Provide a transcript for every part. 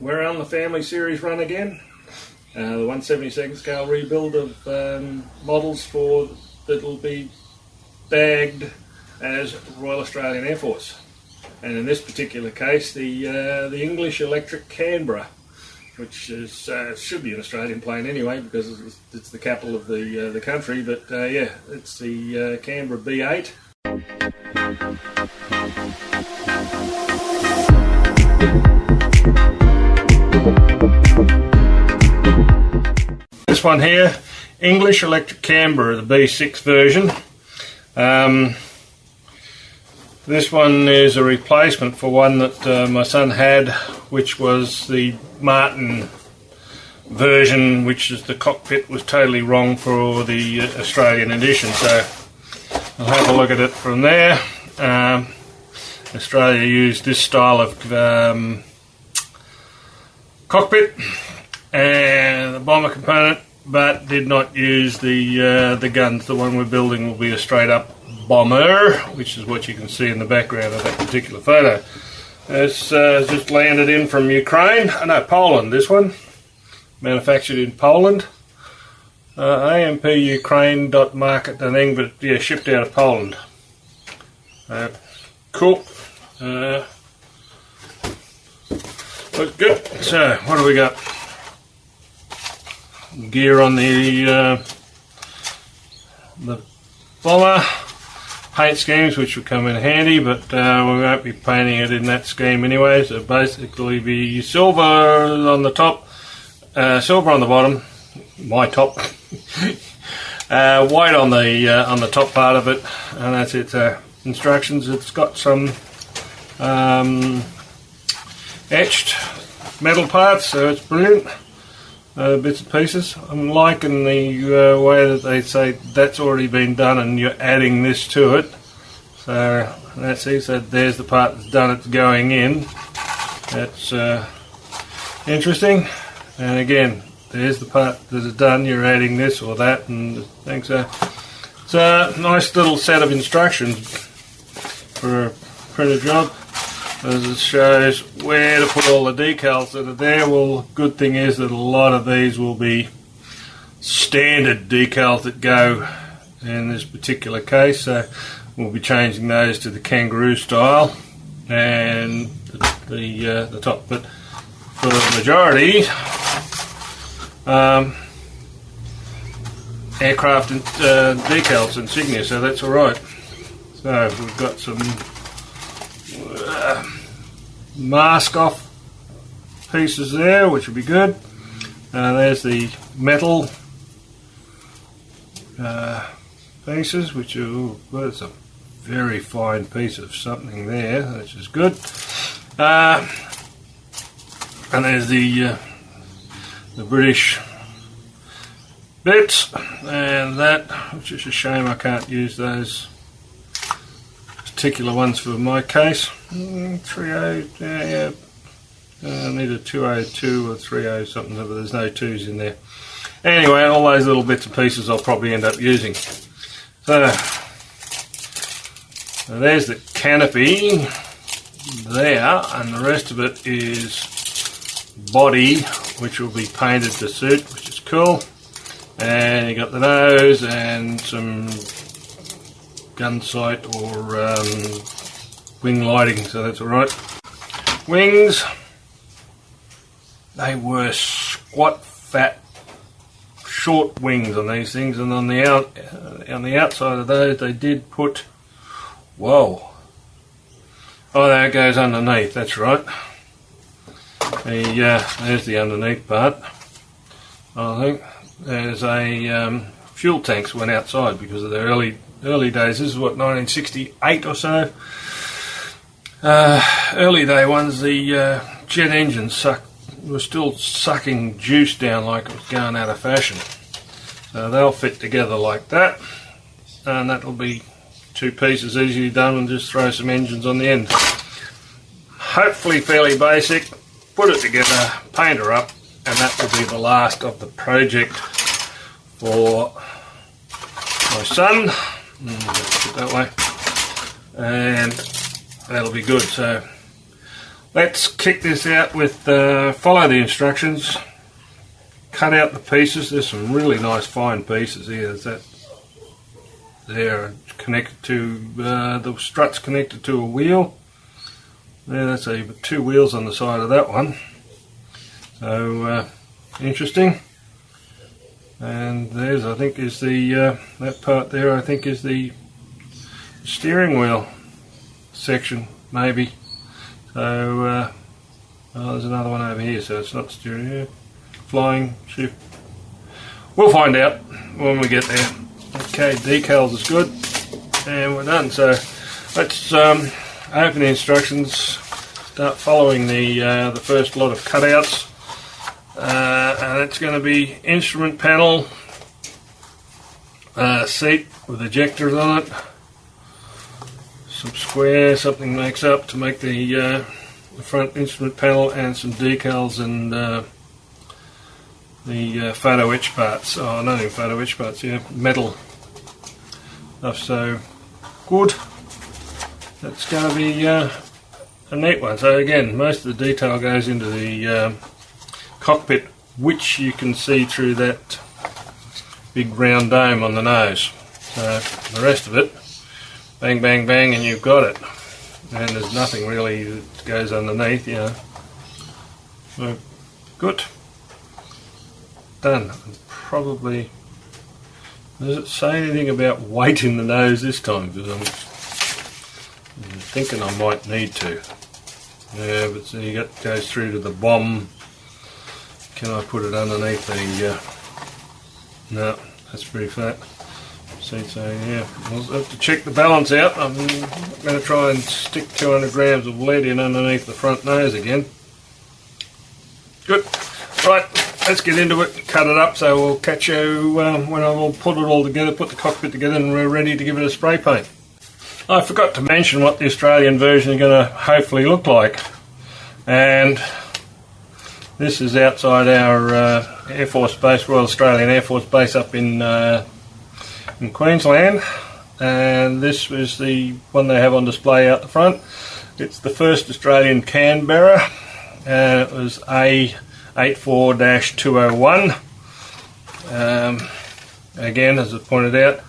we're on the family series run again. The 1/72 scale rebuild of models that'll be bagged as Royal Australian Air Force, and in this particular case the English electric Canberra, which is should be an Australian plane anyway because it's the capital of the country, but yeah, it's the Canberra B8. This one here, English electric Canberra, the B6 version. This one is a replacement for one that my son had, which was the Martin version, which is the cockpit was totally wrong for the Australian edition. So I'll have a look at it from there. Australia used this style of cockpit and the bomber component, but did not use the guns. The one we're building will be a straight up bomber, which is what you can see in the background of that particular photo. It's just landed in from Ukraine, no, Poland, this one, manufactured in Poland. AMP Ukraine .market thing, but yeah, shipped out of Poland. Cool. Looks good. So what do we got? Gear on the bomber. Paint schemes, which will come in handy, but we won't be painting it in that scheme anyway. So basically be silver on the top, silver on the bottom, my top, white on the top part of it, and that's it. Instructions, it's got some etched metal parts, so it's brilliant. Bits and pieces. I'm liking the way that they say that's already been done and you're adding this to it. So that's it. So there's the part that's done, it's going in. That's interesting. And again, there's the part that is done, you're adding this or that, and things. So it's a nice little set of instructions for a printer job, as it shows where to put all the decals that are there. Well, good thing is that a lot of these will be standard decals that go in this particular case, so we'll be changing those to the kangaroo style and the top. But for the majority, aircraft decals, insignia, so that's alright. So we've got some mask off pieces there, which will be good. There's the metal pieces, which are, well, it's a very fine piece of something there, which is good. And there's the British bits, and that, which is a shame I can't use those particular ones for my case. 30, yeah, I need a 202 or 30 something, but there's no 2s in there. Anyway, all those little bits and pieces I'll probably end up using. So there's the canopy there, and the rest of it is body, which will be painted to suit, which is cool. And you got the nose and some gun sight or wing lighting, so that's alright. Wings, they were squat, fat, short wings on these things, and on the outside of those they did put, whoa, oh, that goes underneath, that's right. There's the underneath part. I think there's a fuel tanks went outside because of the early days. This is what, 1968 or so. Early day ones, the jet engines were still sucking juice down like it was going out of fashion. So they'll fit together like that, and that'll be two pieces easily done, and just throw some engines on the end. Hopefully fairly basic. Put it together, paint her up, and that will be the last of the project for my son. Let's put it that way, and that'll be good. So Let's kick this out with follow the instructions. Cut out the pieces. There's some really nice fine pieces here. There's that there connected to the struts connected to a wheel. There, that's two wheels on the side of that one. So interesting. And there's, I think, is the that part there. I think is the steering wheel section, maybe. So oh, there's another one over here. So it's not steering wheel. Flying shift. We'll find out when we get there. Okay, decals is good, and we're done. So let's open the instructions, start following the first lot of cutouts, and it's going to be instrument panel, seat with ejectors on it, some square, something makes up to make the front instrument panel, and some decals and the photo etch parts. Oh, not even photo etch parts, yeah, metal stuff. So good. That's going to be a neat one. So again, most of the detail goes into the cockpit, which you can see through that big round dome on the nose. So the rest of it, bang, bang, bang, and you've got it. And there's nothing really that goes underneath, you know. So good. Done. Probably, does it say anything about weight in the nose this time? Because I'm thinking I might need to. Yeah, but so you got goes through to the bomb. Can I put it underneath the? No, that's pretty fat. See, so yeah, we'll have to check the balance out. I'm going to try and stick 200 grams of lead in underneath the front nose again. Good. Right. Let's get into it, cut it up, so we'll catch you when I will put it all together, put the cockpit together, and we're ready to give it a spray paint. I forgot to mention what the Australian version is going to hopefully look like. And this is outside our Air Force Base, Royal Australian Air Force Base up in Queensland. And this was the one they have on display out the front. It's the first Australian Canberra, and it was A84-201. Again, as I pointed out,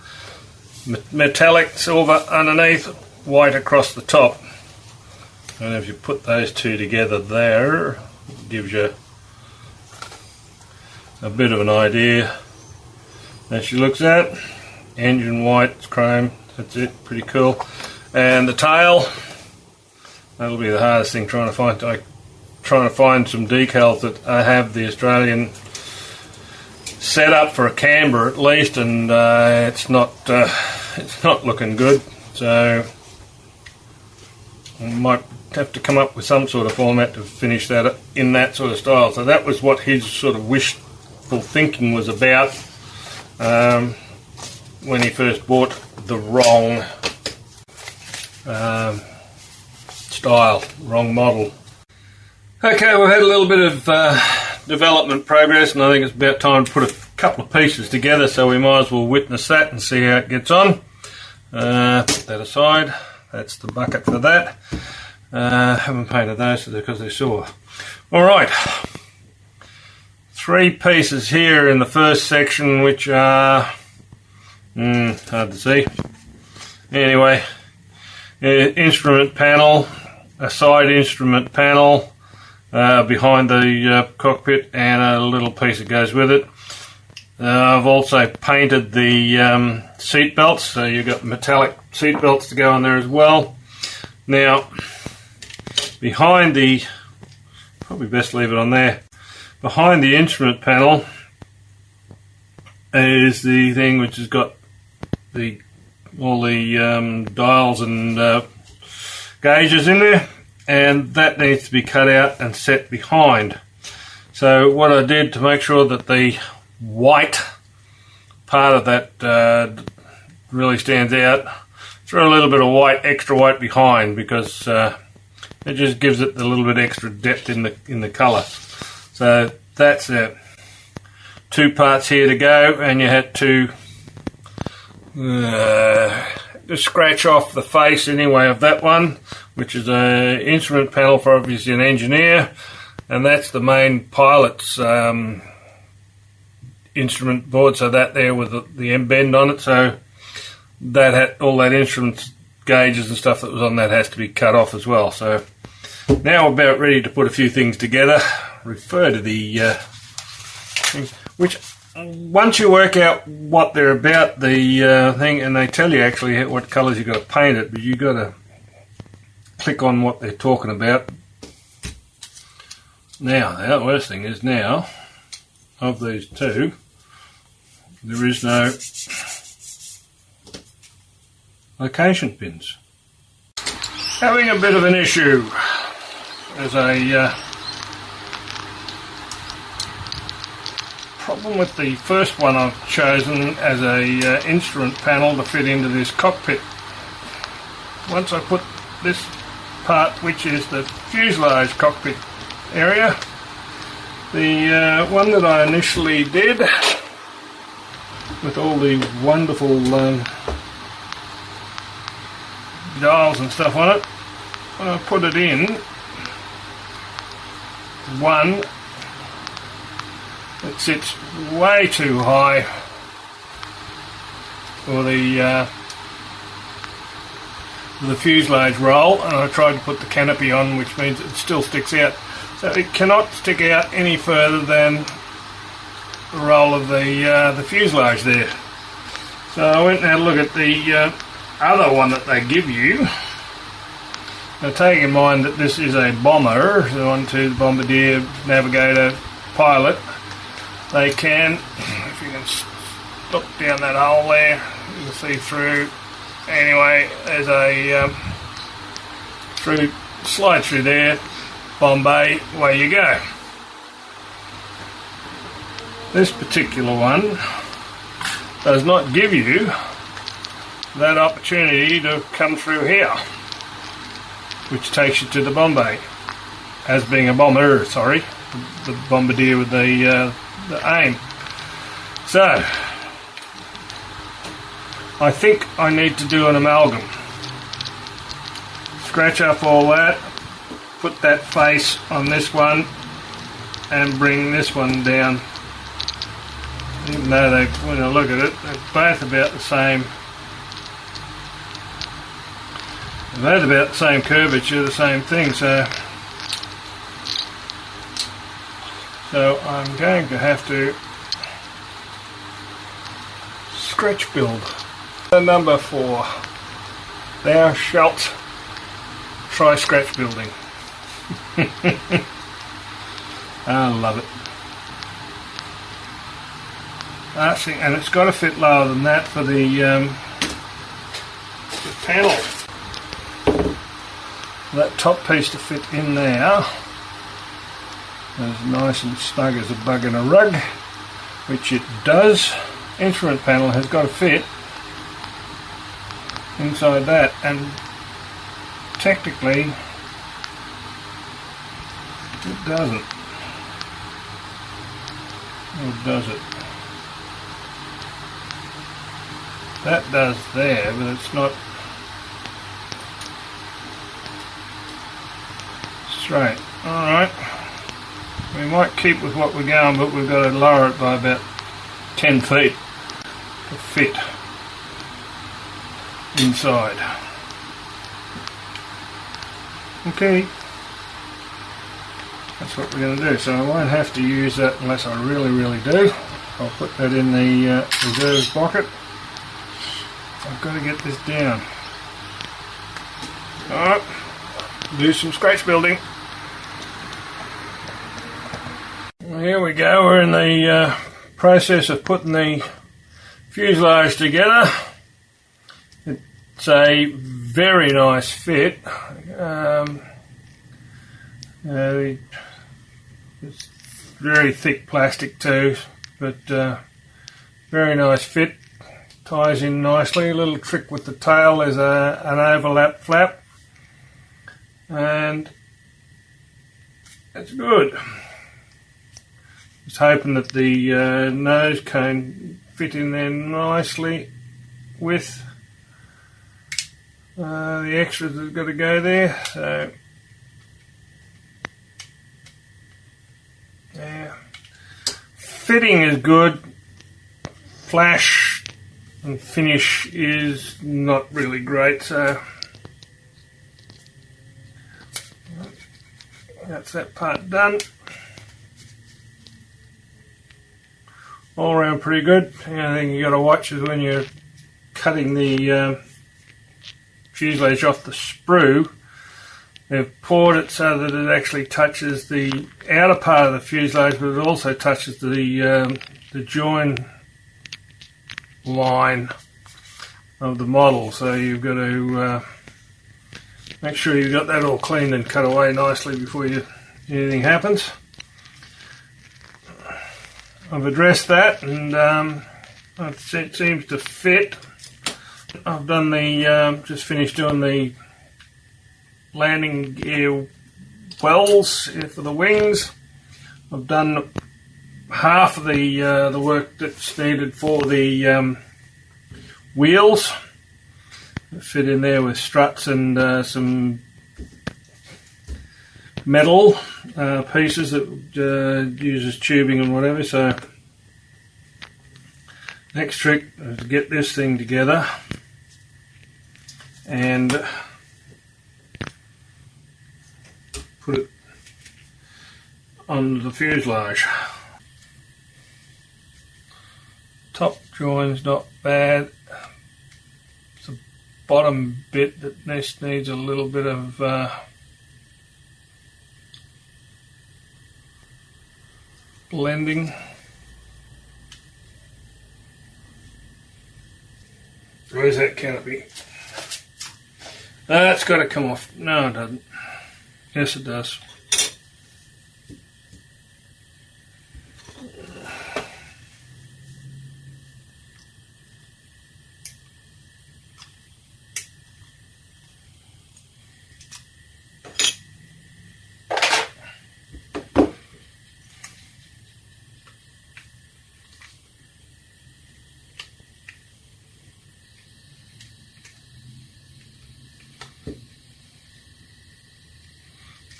metallic silver underneath, white across the top. And if you put those two together there, it gives you a bit of an idea. As she looks at, engine white, it's chrome, that's it, pretty cool. And the tail, that'll be the hardest thing, trying to find some decals that I have the Australian set up for a Canberra at least, and it's not looking good. So I might have to come up with some sort of format to finish that in that sort of style. So that was what his sort of wishful thinking was about when he first bought the wrong style, wrong model. Okay, we've had a little bit of development progress, and I think it's about time to put a couple of pieces together, so we might as well witness that and see how it gets on. Put that aside. That's the bucket for that. Haven't painted those because they're sore. Alright, 3 pieces here in the first section, which are hard to see. Anyway, instrument panel, a side instrument panel behind the cockpit, and a little piece that goes with it. I've also painted the seat belts, so you've got metallic seat belts to go on there as well. Now, behind the, probably best leave it on there, behind the instrument panel is the thing which has got all the dials and gauges in there, and that needs to be cut out and set behind. So what I did to make sure that the white part of that really stands out, throw a little bit of white, extra white behind, because it just gives it a little bit extra depth in the colour. So that's it. 2 parts here to go, and you had to to scratch off the face anyway of that one, which is an instrument panel for obviously an engineer, and that's the main pilot's instrument board, so that there with the end bend on it, so that had all that instrument gauges and stuff that was on that has to be cut off as well. So now we're about ready to put a few things together. Refer to the thing, which once you work out what they're about, the thing, and they tell you actually what colours you've got to paint it, but you've got to click on what they're talking about. Now, the worst thing is now, of these two, there is no location pins. Having a bit of an issue. There's a problem with the first one I've chosen as a instrument panel to fit into this cockpit. Once I put this part, which is the fuselage cockpit area, the one that I initially did with all the wonderful dials and stuff on it, when I put it in, one, it sits way too high for the fuselage roll, and I tried to put the canopy on, which means it still sticks out. So it cannot stick out any further than the roll of the fuselage there. So I went and had a look at the other one that they give you. Now, take in mind that this is a bomber, so onto the Bombardier Navigator pilot. They can, if you can look down that hole there, you can see through. Anyway, there's a slide through there, Bombay, away you go. This particular one does not give you that opportunity to come through here, which takes you to the Bombay, as being a bomber, sorry, the Bombardier with the aim. So I think I need to do an amalgam. Scratch up all that, put that face on this one, and bring this one down. Even though they, when I look at it, they're both about the same. They're both about the same curvature, the same thing. So I'm going to have to scratch build. Number 4. Thou shalt try scratch building. I love it. See, and it's got to fit lower than that for the panel. That top piece to fit in there is nice and snug as a bug in a rug, which it does. Instrument panel has got to fit inside that, and technically it doesn't. Or does it? That does there, but it's not straight. Alright, we might keep with what we're going, but we've got to lower it by about 10 feet to fit inside. Okay, that's what we're going to do. So I won't have to use that unless I really do. I'll put that in the reserves bucket. I've got to get this down. Alright, do some scratch building. Here we go, we're in the process of putting the fuselage together. It's a very nice fit. It's very thick plastic too, but very nice fit. Ties in nicely. A little trick with the tail, there's an overlap flap, and it's good. Just hoping that the nose can fit in there nicely with The extras have got to go there, so yeah. Fitting is good, flash and finish is not really great, so that's that part done. All around pretty good. The only thing you got to watch is when you're cutting the fuselage off the sprue, they've poured it so that it actually touches the outer part of the fuselage, but it also touches the join line of the model. So you've got to make sure you've got that all cleaned and cut away nicely before anything happens. I've addressed that, and it seems to fit. I've done just finished doing the landing gear wells for the wings. I've done half of the work that's needed for the wheels. Fit in there with struts and some metal pieces that uses tubing and whatever. So next trick is to get this thing together and put it on the fuselage. Top join's not bad. It's the bottom bit that needs a little bit of blending. Where's that canopy? That's got to come off. No, it doesn't. Yes, it does.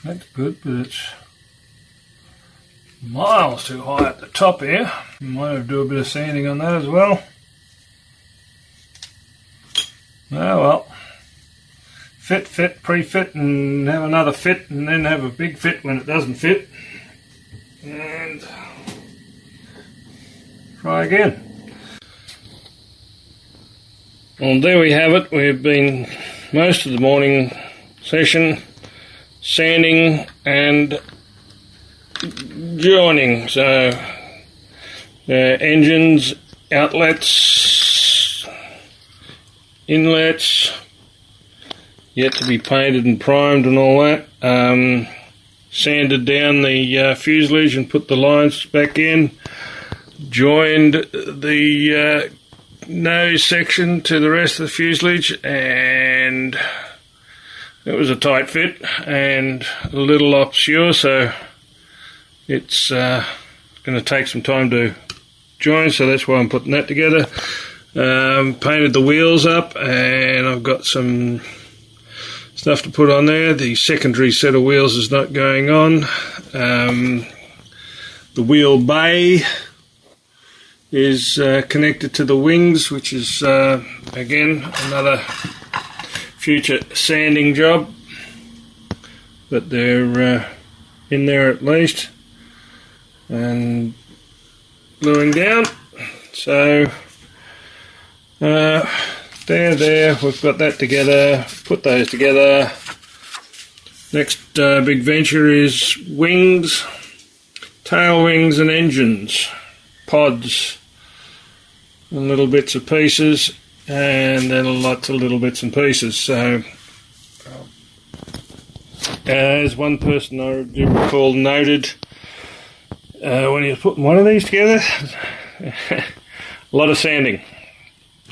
That's good, but it's miles too high at the top here. Might have to do a bit of sanding on that as well. Oh well. Fit, pre-fit, and have another fit, and then have a big fit when it doesn't fit. And try again. Well, there we have it. We've been most of the morning session sanding and joining. So engines, outlets, inlets, yet to be painted and primed and all that. Sanded down the fuselage and put the lines back in. Joined the nose section to the rest of the fuselage, and it was a tight fit and a little obscure, so it's going to take some time to join, so that's why I'm putting that together. Painted the wheels up, and I've got some stuff to put on there. The secondary set of wheels is not going on. The wheel bay is connected to the wings, which is again another future sanding job, but they're in there at least and gluing down. So there, we've got that together, put those together. Next big venture is wings, tail wings and engines, pods and little bits and pieces, and then lots of little bits and pieces. So as one person I do recall noted when he was putting one of these together, a lot of sanding.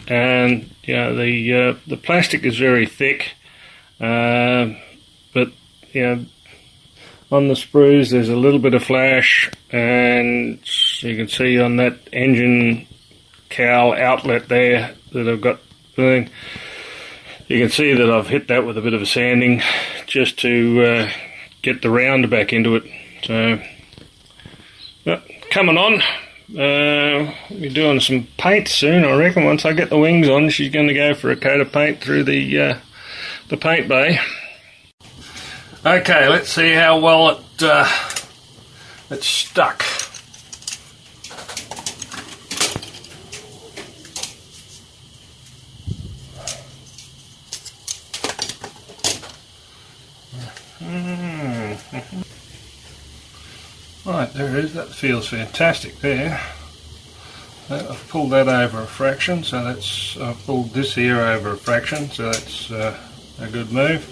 And the plastic is very thick, but on the sprues there's a little bit of flash, and so you can see on that engine cowl outlet there that I've got thing, You can see that I've hit that with a bit of a sanding just to get the round back into it. So, coming on. We're doing some paint soon, I reckon. Once I get the wings on, she's going to go for a coat of paint through the paint bay. Okay, let's see how well it's stuck. Right, there it is. That feels fantastic there. I've pulled that over a fraction, so that's, I've pulled this here over a fraction, so that's a good move.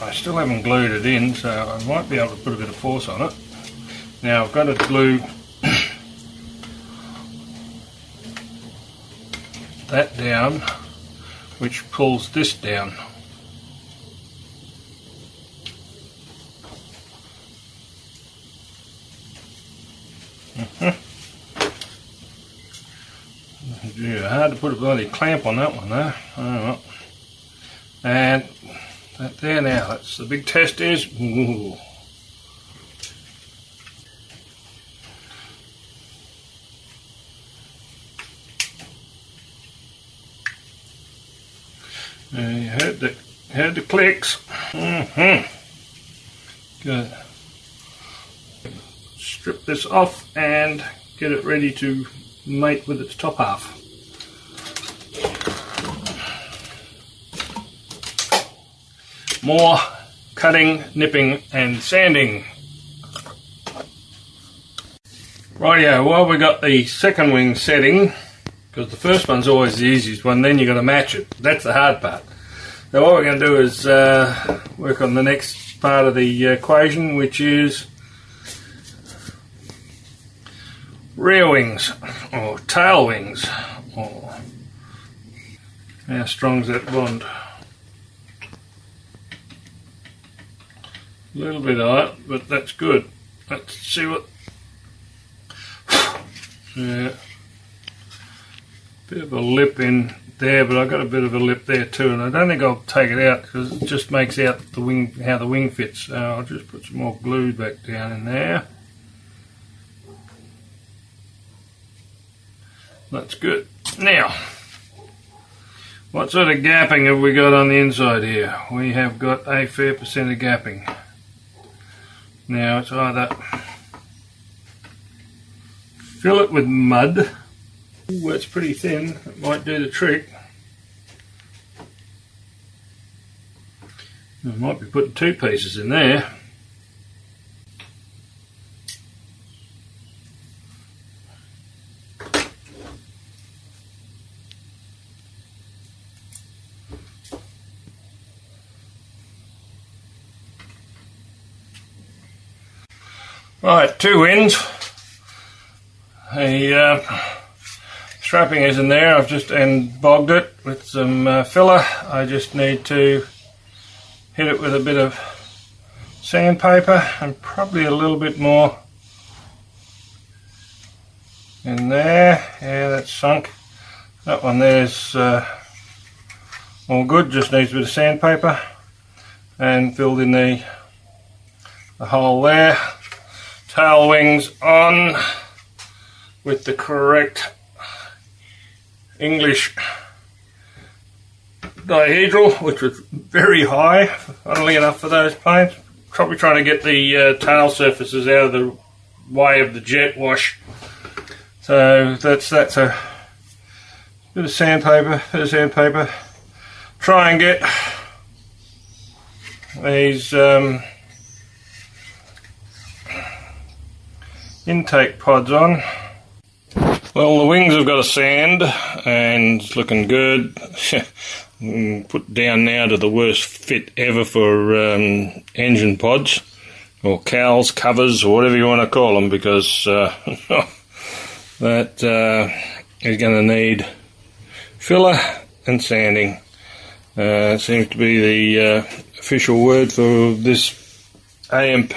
I still haven't glued it in, so I might be able to put a bit of force on it. Now I've got to glue that down, which pulls this down. Yeah, hard to put a bloody clamp on that one though. Oh, well. And that there now, that's the big test is. Ooh. You heard the clicks. Good. Strip this off and get it ready to mate with its top half. More cutting, nipping and sanding. Rightio, while we got the second wing setting, because the first one's always the easiest one, then you've got to match it. That's the hard part. So what we're going to do is work on the next part of the equation, which is rear wings or tail wings. Or how strong's that bond? A little bit high, but that's good. Let's see what. Yeah, bit of a lip in there, but I've got a bit of a lip there too, and I don't think I'll take it out because it just makes out the wing, how the wing fits. So I'll just put some more glue back down in there. That's good. Now, what sort of gapping have we got on the inside here? We have got a fair percent of gapping. Now it's either fill it with mud. Ooh, it's pretty thin. It might do the trick. I might be putting two pieces in there. Right, two ends. The strapping is in there. I've just bogged it with some filler. I just need to hit it with a bit of sandpaper and probably a little bit more in there. Yeah, that's sunk. That one there's all good, just needs a bit of sandpaper and filled in the hole there. Tail wings on with the correct English dihedral, which was very high, funnily enough, for those planes. Probably trying to get the tail surfaces out of the way of the jet wash. So that's a bit of sandpaper, Try and get these intake pods on. Well, the wings have got a sand and it's looking good. Put down now to the worst fit ever for engine pods or cowls, covers, or whatever you want to call them, because that is going to need filler and sanding. It seems to be the official word for this AMP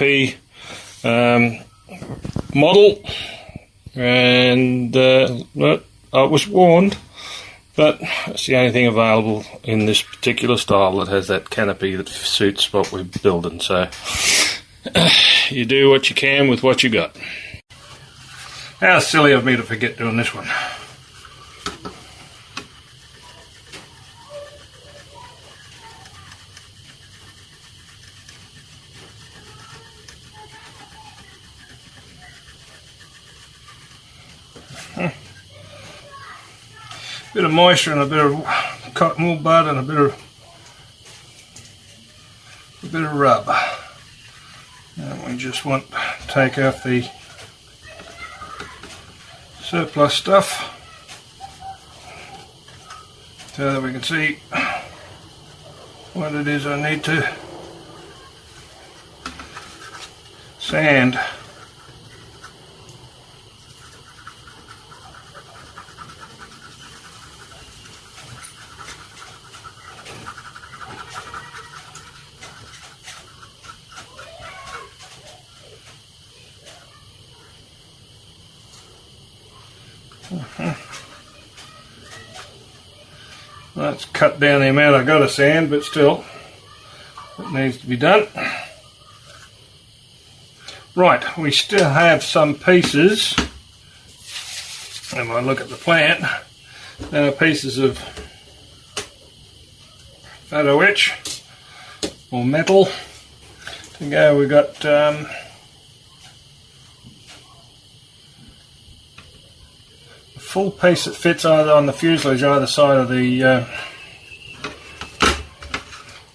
model, and I was warned But it's the only thing available in this particular style that has that canopy that suits what we're building. So you do what you can with what you got. How silly of me to forget doing this one. Bit of moisture and a bit of cotton wool bud and a bit of rub. And we just want to take off the surplus stuff so that we can see what it is I need to sand. That's cut down the amount I got to sand, but still, it needs to be done. Right, we still have some pieces, and when I look at the plant, there are pieces of photo etch or metal to go. We got a full piece that fits either on the fuselage either side of the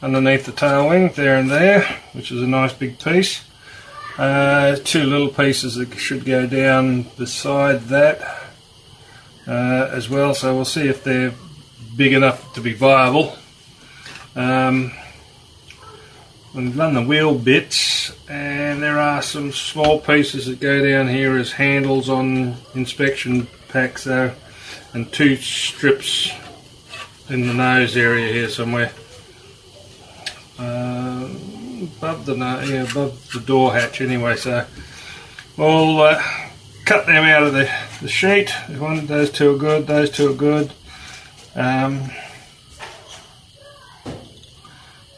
underneath the tail wing, there and there, which is a nice big piece. Two little pieces that should go down beside that as well, so we'll see if they're big enough to be viable. We've done the wheel bits, and there are some small pieces that go down here as handles on inspection packs though, and two strips in the nose area here somewhere, above the door hatch anyway. So we'll cut them out of the sheet. Those two are good, those two are good.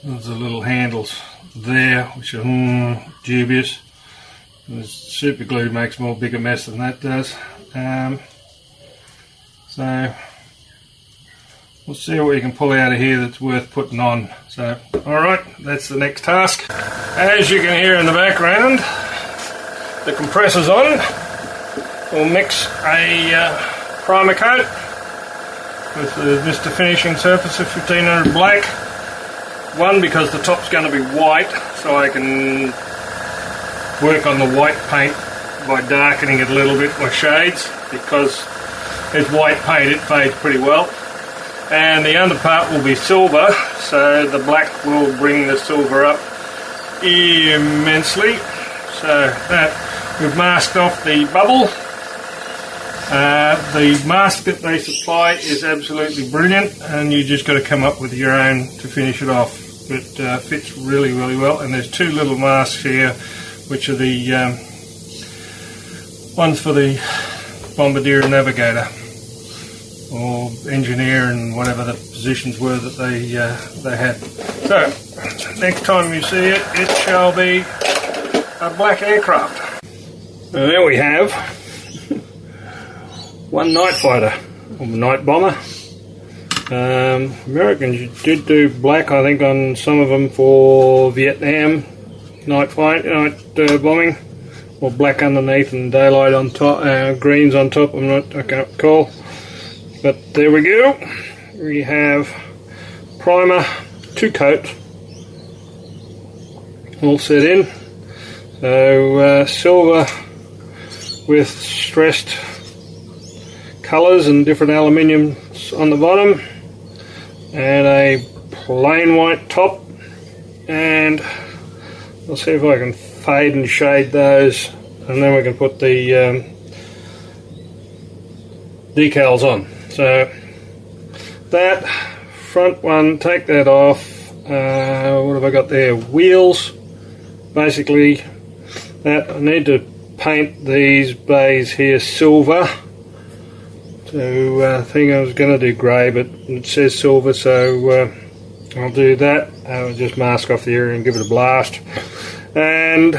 There's the little handles there, which are dubious. The super glue makes more bigger mess than that does. So we'll see what we can pull out of here that's worth putting on. So, alright, that's the next task. As you can hear in the background, the compressor's on. We'll mix a primer coat with the Mr. Finishing Surface of 1500 Black. One, because the top's going to be white, so I can work on the white paint by darkening it a little bit with shades, because it's white paint, it fades pretty well. And the underpart will be silver, so the black will bring the silver up immensely. So that, we've masked off the bubble. The mask that they supply is absolutely brilliant, and you just got to come up with your own to finish it off. It fits really, really well, and there's two little masks here, which are the ones for the bombardier and navigator, or engineer, and whatever the positions were that they had. So next time you see it, it shall be a black aircraft. And there we have one night fighter, or night bomber. Americans did do black, I think, on some of them for Vietnam night bombing, or black underneath and daylight on top, greens on top. I can't recall. But there we go. We have primer, two coat, all set in. So silver with stressed colours and different aluminiums on the bottom, and a plain white top, and I'll see if I can fade and shade those, and then we can put the decals on. So that front one, take that off. What have I got there? Wheels, basically. That I need to paint these bays here silver So I think I was going to do grey, but it says silver, so I'll do that. I'll just mask off the area and give it a blast, and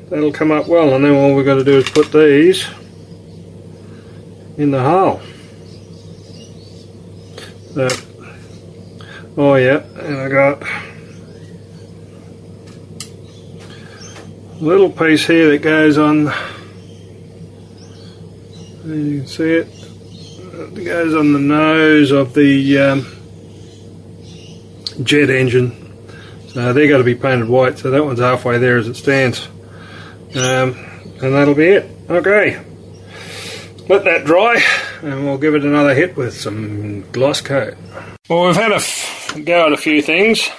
that'll come up well. And then all we've got to do is put these in the hole. So, oh yeah, and I got a little piece here that goes on, you can see it, it goes on the nose of the jet engine. So they're got to be painted white, so that one's halfway there as it stands. And that'll be it. Okay, let that dry and we'll give it another hit with some gloss coat. Well, we've had a go at a few things,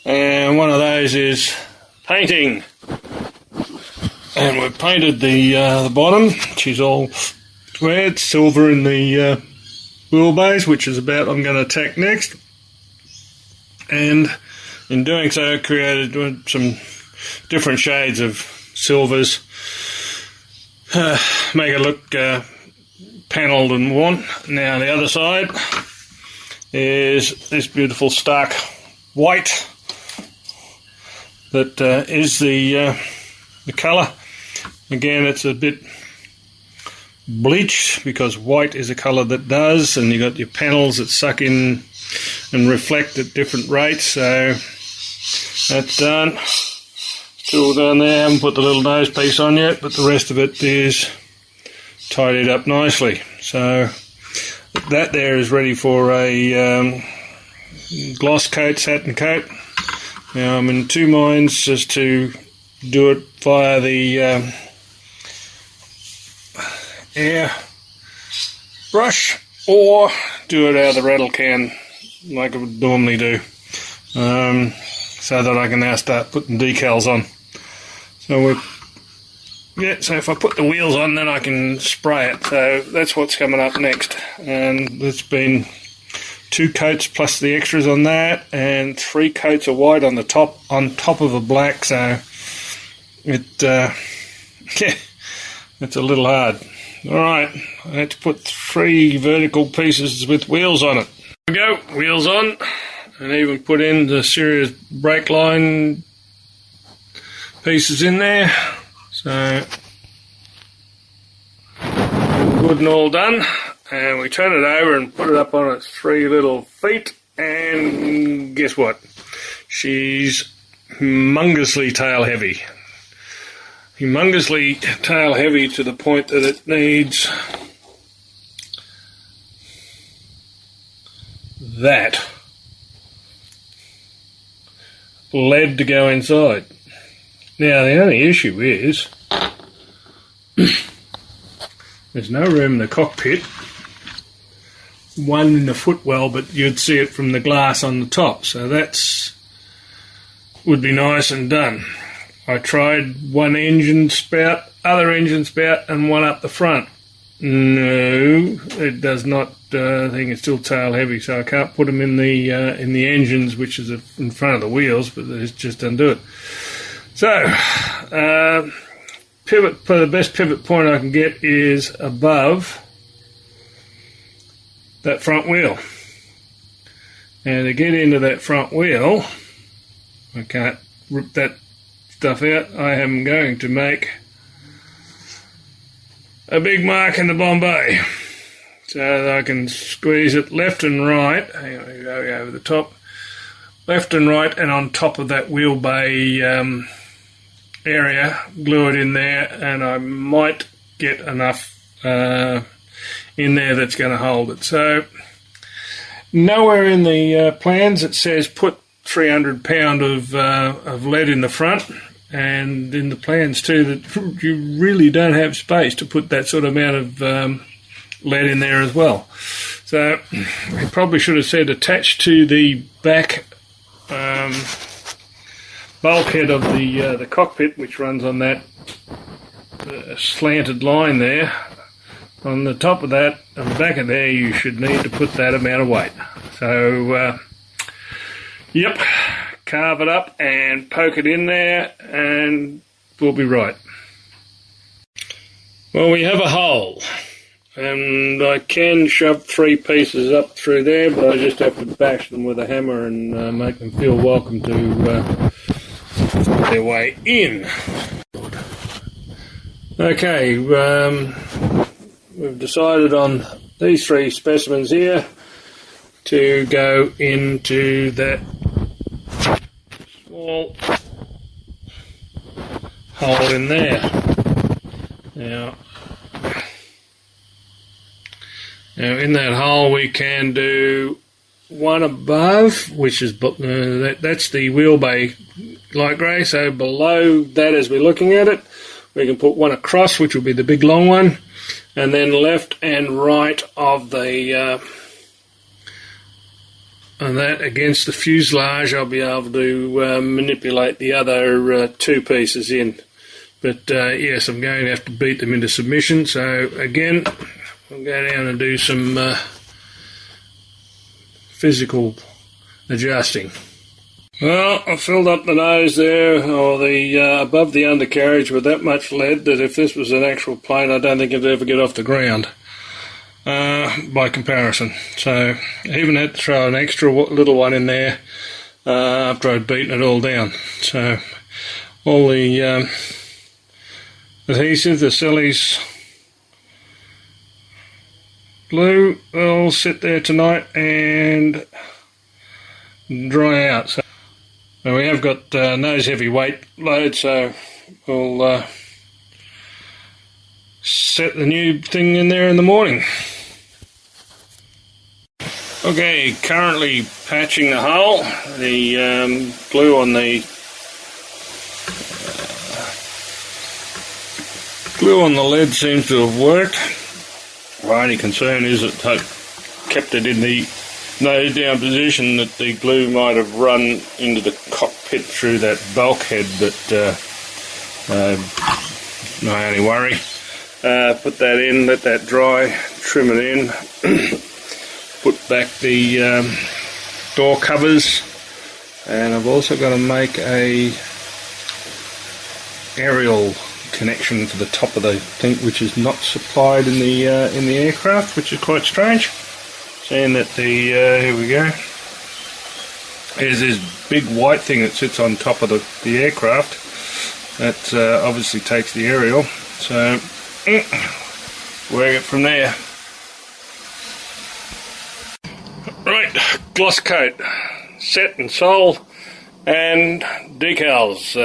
and one of those is painting. And we've painted the bottom, which is all red, silver in the wheelbase, which is about I'm going to attack next. And in doing so, created some different shades of silvers, make it look panelled and worn. Now the other side is this beautiful stark white that is the colour. Again, it's a bit bleached because white is a colour that does, and you've got your panels that suck in and reflect at different rates. So that's done. Still down there, haven't put the little nose piece on yet, but the rest of it is tidied up nicely. So that there is ready for a gloss coat, satin coat. Now I'm in two minds as to do it via the air brush or do it out of the rattle can like I would normally do, so that I can now start putting decals on. So so if I put the wheels on, then I can spray it. So that's what's coming up next, and it's been 2 coats plus the extras on that, and 3 coats of white on the top of a black. So it yeah, it's a little hard. Alright, I had to put 3 vertical pieces with wheels on it. There we go, wheels on, and even put in the serious brake line pieces in there. So good and all done, and we turn it over and put it up on its 3 little feet, and guess what? She's humongously tail heavy. Humongously tail heavy to the point that it needs that lead to go inside. Now the only issue is there's no room in the cockpit, one in the footwell, but you'd see it from the glass on the top, so that's would be nice and done. I tried one engine spout, other engine spout, and one up the front. No, it does not. I think it's still tail heavy, so I can't put them in the engines, which is in front of the wheels, but it just doesn't do it. So, pivot. The best pivot point I can get is above that front wheel, and to get into that front wheel, I can't rip that stuff out. I am going to make a big mark in the Bombay so that I can squeeze it left and right. Hang on, go over the top, left and right, and on top of that wheel bay area, glue it in there, and I might get enough in there that's going to hold it. So nowhere in the plans it says put 300 pound of lead in the front, and in the plans too that you really don't have space to put that sort of amount of lead in there as well. So I probably should have said attached to the back bulkhead of the cockpit, which runs on that slanted line there. On the top of that, on the back of there, you should need to put that amount of weight. So yep, carve it up and poke it in there and we'll be right. Well, we have a hole, and I can shove 3 pieces up through there, but I just have to bash them with a hammer and make them feel welcome to find their way in. Okay, we've decided on these 3 specimens here to go into that small hole in there. Now in that hole we can do one above, which is that's the wheel bay light grey, so below that as we're looking at it we can put one across, which will be the big long one, and then left and right of the and that against the fuselage I'll be able to manipulate the other 2 pieces in. But yes, I'm going to have to beat them into submission, so again I'll go down and do some physical adjusting. Well, I filled up the nose there, or the above the undercarriage, with that much lead that if this was an actual plane I don't think it'd ever get off the ground by comparison. So I even had to throw an extra little one in there after I'd beaten it all down. So all the adhesive, the Selleys glue, will sit there tonight and dry out. So we have got nose heavy weight load, so we'll set the new thing in there in the morning. Okay, currently patching the hole. The glue on the lead seems to have worked. My only concern is that I kept it in the nose down position, that the glue might have run into the cockpit through that bulkhead, but my only worry. Put that in, let that dry, trim it in, put back the door covers, and I've also got to make a aerial connection to the top of the thing, which is not supplied in the aircraft, which is quite strange. Seeing that the here we go, there's this big white thing that sits on top of the aircraft that obviously takes the aerial, so work it from there. Right, gloss coat set and sole and decals.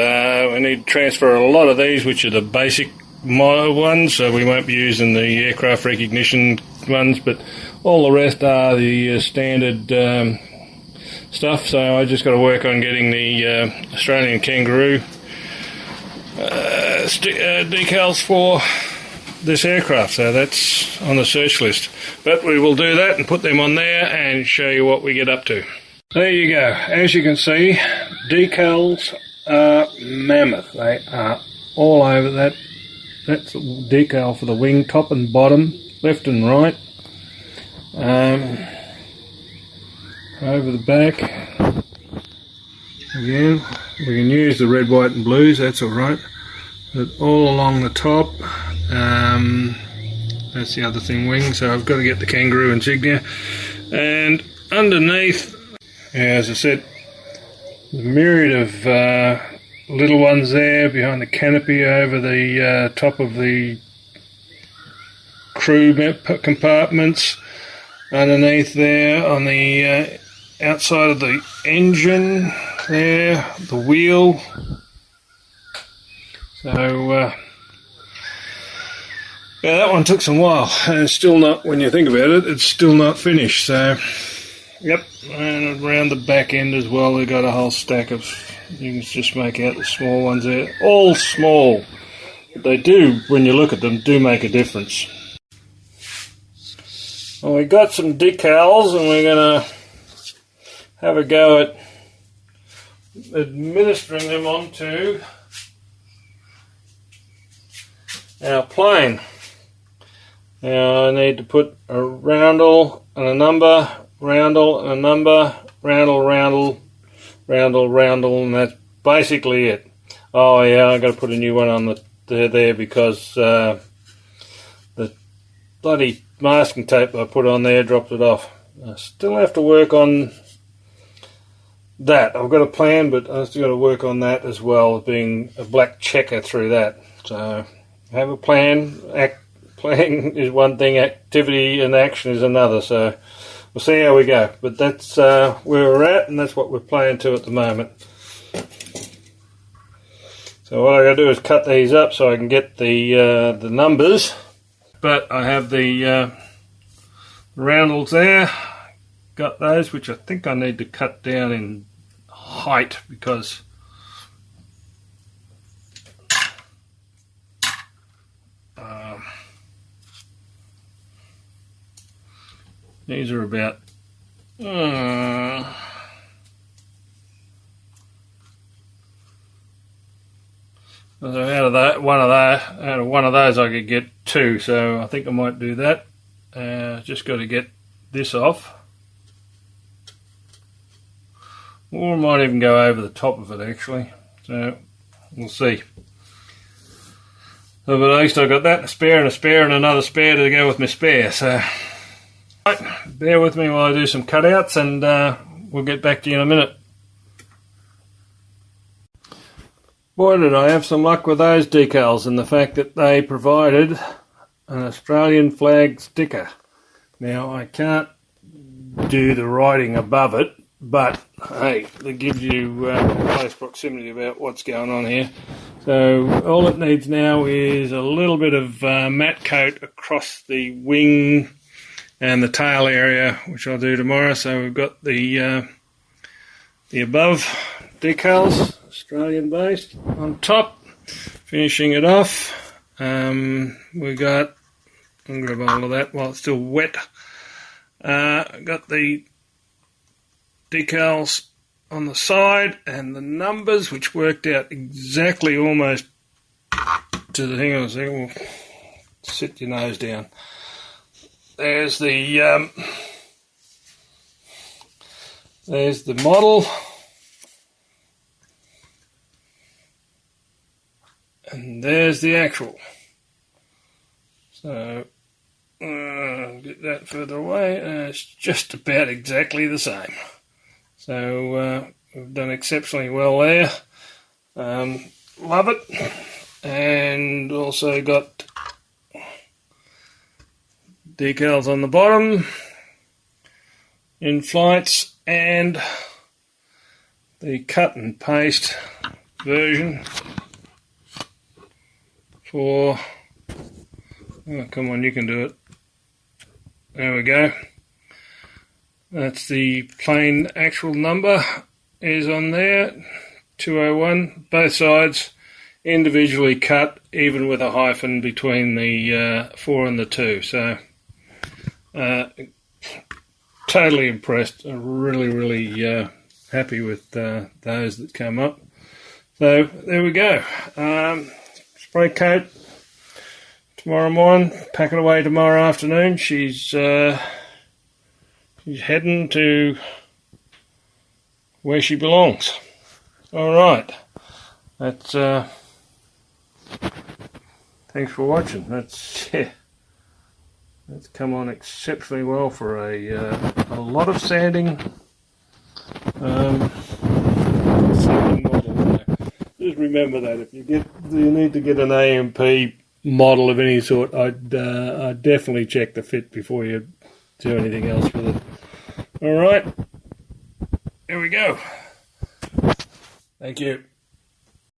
We need to transfer a lot of these, which are the basic ones, so we won't be using the aircraft recognition ones, but all the rest are the standard stuff. So I just got to work on getting the Australian kangaroo decals for this aircraft, so that's on the search list. But we will do that and put them on there and show you what we get up to. There you go. As you can see, decals are mammoth. They are all over that. That's a decal for the wing, top and bottom, left and right. Over the back, again, we can use the red, white and blues, that's alright. But all along the top, that's the other thing, wing, so I've got to get the kangaroo insignia. And underneath, as I said, the myriad of little ones there behind the canopy over the top of the crew compartments. Underneath there on the outside of the engine there, the wheel. So yeah, that one took some while, and it's still not, when you think about it, it's still not finished. So yep, and around the back end as well, we've got a whole stack of, you can just make out the small ones there, all small, but they do, when you look at them, do make a difference. Well, we got some decals, and we're going to have a go at administering them onto our plane. Now I need to put a roundel and a number, roundel and a number, roundel, roundel, roundel, roundel, and that's basically it. Oh yeah, I've got to put a new one on there because the bloody masking tape I put on there dropped it off. I still have to work on that. I've got a plan, but I've still got to work on that as well, being a black checker through that. So I have a plan. Playing is one thing, activity and action is another. So we'll see how we go. But that's where we're at, and that's what we're playing to at the moment. So what I got to do is cut these up so I can get the numbers. But I have the roundels there. Got those, which I think I need to cut down in height because these are about so out of one of those I could get 2, so I think I might do that. Just got to get this off. Or I might even go over the top of it actually, so we'll see. So, but at least I've got that, a spare and another spare to go with my spare. So right, bear with me while I do some cutouts, and we'll get back to you in a minute. Boy, did I have some luck with those decals, and the fact that they provided an Australian flag sticker. Now I can't do the writing above it, but hey, that gives you close proximity about what's going on here. So all it needs now is a little bit of matte coat across the wing and the tail area, which I'll do tomorrow. So we've got the above decals, Australian based, on top. Finishing it off, we got, I'm going to grab hold of that while it's still wet. Got the decals on the side and the numbers, which worked out exactly almost to the, hang on a second, we'll sit your nose down. There's the model, and there's the actual. So get that further away, and it's just about exactly the same. So we've done exceptionally well there. Love it. And also got decals on the bottom, in flights, and the cut and paste version for, oh come on, you can do it. There we go. That's the plain actual number is on there, 201, both sides individually cut, even with a hyphen between the 4 and the 2. So totally impressed. Really happy with those that come up. So there we go. Spray coat tomorrow morning, pack it away tomorrow afternoon. She's heading to where she belongs. All right. That's thanks for watching. That's come on exceptionally well for a lot of sanding. Sanding model. Just remember that if you need to get an AMP model of any sort, I'd definitely check the fit before you do anything else with it. All right, here we go. Thank you.